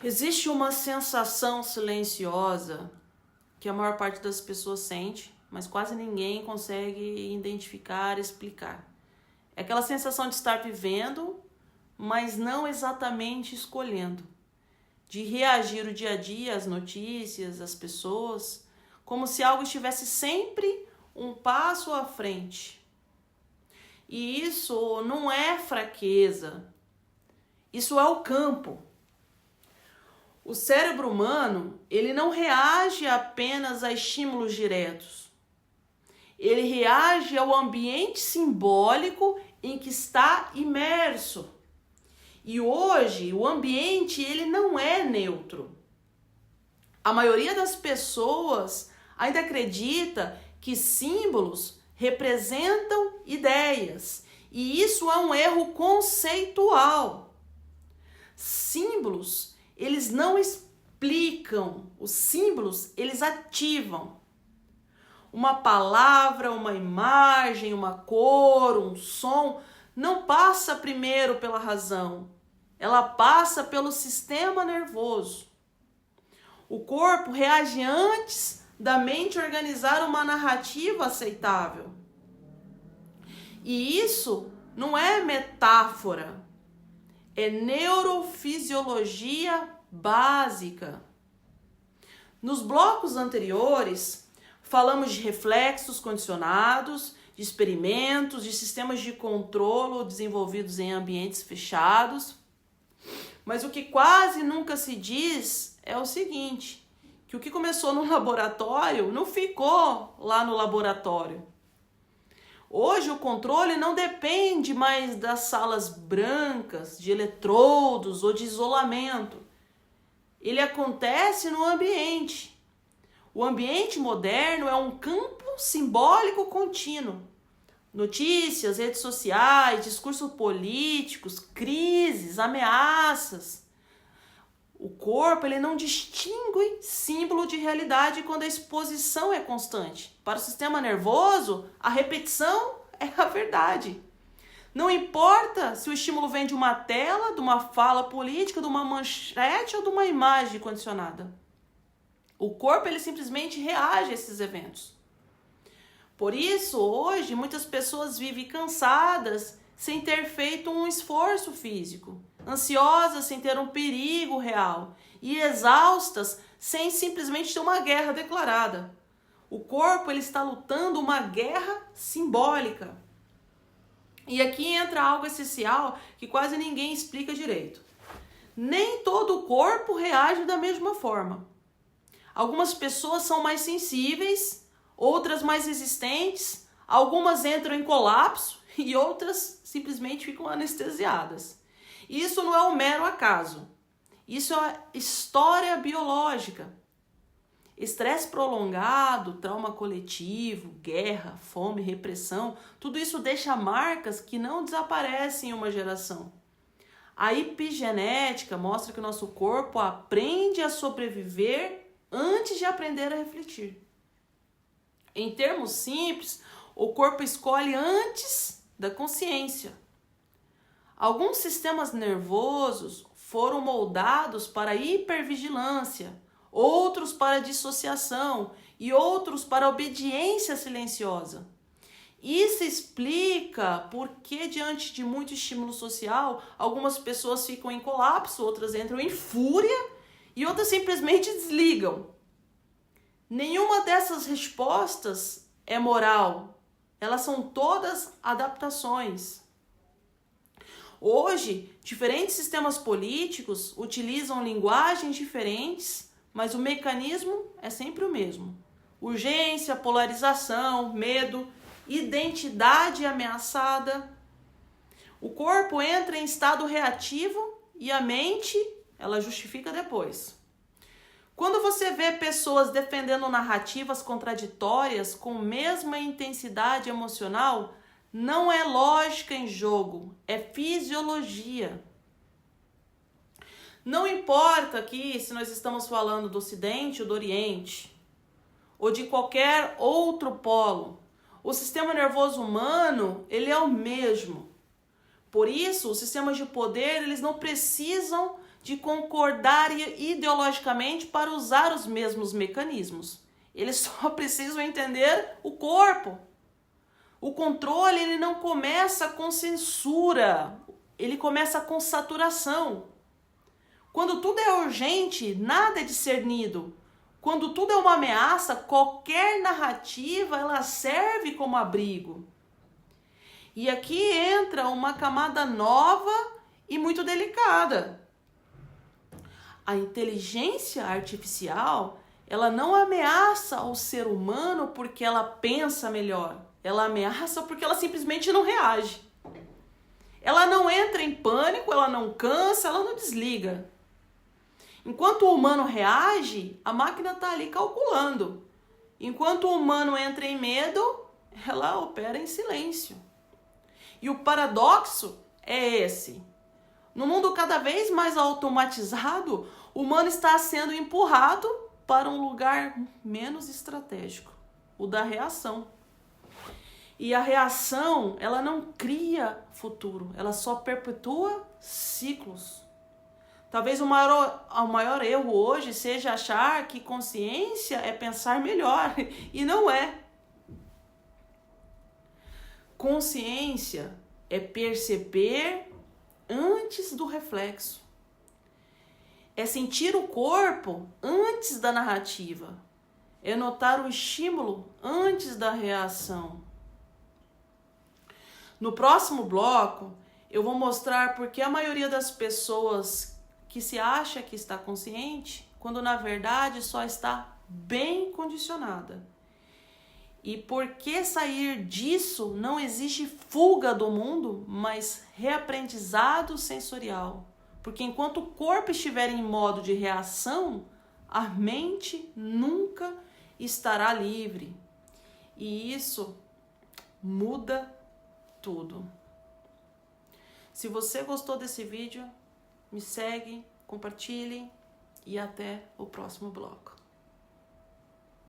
Existe uma sensação silenciosa que a maior parte das pessoas sente, mas quase ninguém consegue identificar, explicar. É aquela sensação de estar vivendo, mas não exatamente escolhendo. De reagir o dia a dia às notícias, às pessoas, como se algo estivesse sempre um passo à frente. E isso não é fraqueza, isso é o campo. O cérebro humano, ele não reage apenas a estímulos diretos. Ele reage ao ambiente simbólico em que está imerso. E hoje, o ambiente, ele não é neutro. A maioria das pessoas ainda acredita que símbolos representam ideias. E isso é um erro conceitual. Símbolos, eles não explicam. Os símbolos, eles ativam. Uma palavra, uma imagem, uma cor, um som, não passa primeiro pela razão. Ela passa pelo sistema nervoso. O corpo reage antes da mente organizar uma narrativa aceitável. E isso não é metáfora, é neurofisiologia básica. Nos blocos anteriores, falamos de reflexos condicionados, de experimentos, de sistemas de controle desenvolvidos em ambientes fechados. Mas o que quase nunca se diz é o seguinte, que o que começou no laboratório não ficou lá no laboratório. Hoje o controle não depende mais das salas brancas, de eletrodos ou de isolamento. Ele acontece no ambiente. O ambiente moderno é um campo simbólico contínuo. Notícias, redes sociais, discursos políticos, crises, ameaças. O corpo, ele não distingue símbolo de realidade quando a exposição é constante. Para o sistema nervoso, a repetição é a verdade. Não importa se o estímulo vem de uma tela, de uma fala política, de uma manchete ou de uma imagem condicionada. O corpo, ele simplesmente reage a esses eventos. Por isso, hoje, muitas pessoas vivem cansadas sem ter feito um esforço físico, ansiosas sem ter um perigo real e exaustas sem simplesmente ter uma guerra declarada. O corpo, ele está lutando uma guerra simbólica. E aqui entra algo essencial que quase ninguém explica direito. Nem todo o corpo reage da mesma forma. Algumas pessoas são mais sensíveis, outras mais resistentes, algumas entram em colapso e outras simplesmente ficam anestesiadas. Isso não é um mero acaso. Isso é história biológica. Estresse prolongado, trauma coletivo, guerra, fome, repressão, tudo isso deixa marcas que não desaparecem em uma geração. A epigenética mostra que o nosso corpo aprende a sobreviver antes de aprender a refletir. Em termos simples, o corpo escolhe antes da consciência. Alguns sistemas nervosos foram moldados para hipervigilância, outros para dissociação e outros para obediência silenciosa. Isso explica por que, diante de muito estímulo social, algumas pessoas ficam em colapso, outras entram em fúria e outras simplesmente desligam. Nenhuma dessas respostas é moral. Elas são todas adaptações. Hoje, diferentes sistemas políticos utilizam linguagens diferentes, mas o mecanismo é sempre o mesmo. Urgência, polarização, medo, identidade ameaçada. O corpo entra em estado reativo e a mente, ela justifica depois. Quando você vê pessoas defendendo narrativas contraditórias com mesma intensidade emocional, não é lógica em jogo, é fisiologia. Não importa aqui se nós estamos falando do Ocidente ou do Oriente, ou de qualquer outro polo. O sistema nervoso humano, ele é o mesmo. Por isso, os sistemas de poder, eles não precisam de concordar ideologicamente para usar os mesmos mecanismos. Eles só precisam entender o corpo. O controle, ele não começa com censura, ele começa com saturação. Quando tudo é urgente, nada é discernido. Quando tudo é uma ameaça, qualquer narrativa ela serve como abrigo. E aqui entra uma camada nova e muito delicada. A inteligência artificial, ela não ameaça o ser humano porque ela pensa melhor. Ela ameaça porque ela simplesmente não reage. Ela não entra em pânico, ela não cansa, ela não desliga. Enquanto o humano reage, a máquina está ali calculando. Enquanto o humano entra em medo, ela opera em silêncio. E o paradoxo é esse. No mundo cada vez mais automatizado, o humano está sendo empurrado para um lugar menos estratégico, o da reação. E a reação, ela não cria futuro, ela só perpetua ciclos. Talvez o maior erro hoje seja achar que consciência é pensar melhor, e não é. Consciência é perceber antes do reflexo. É sentir o corpo antes da narrativa. É notar o estímulo antes da reação. No próximo bloco, eu vou mostrar por que a maioria das pessoas que se acha que está consciente, quando na verdade só está bem condicionada. E por que sair disso não existe fuga do mundo, mas reaprendizado sensorial. Porque enquanto o corpo estiver em modo de reação, a mente nunca estará livre. E isso muda tudo. Se você gostou desse vídeo, me segue, compartilhe e até o próximo bloco.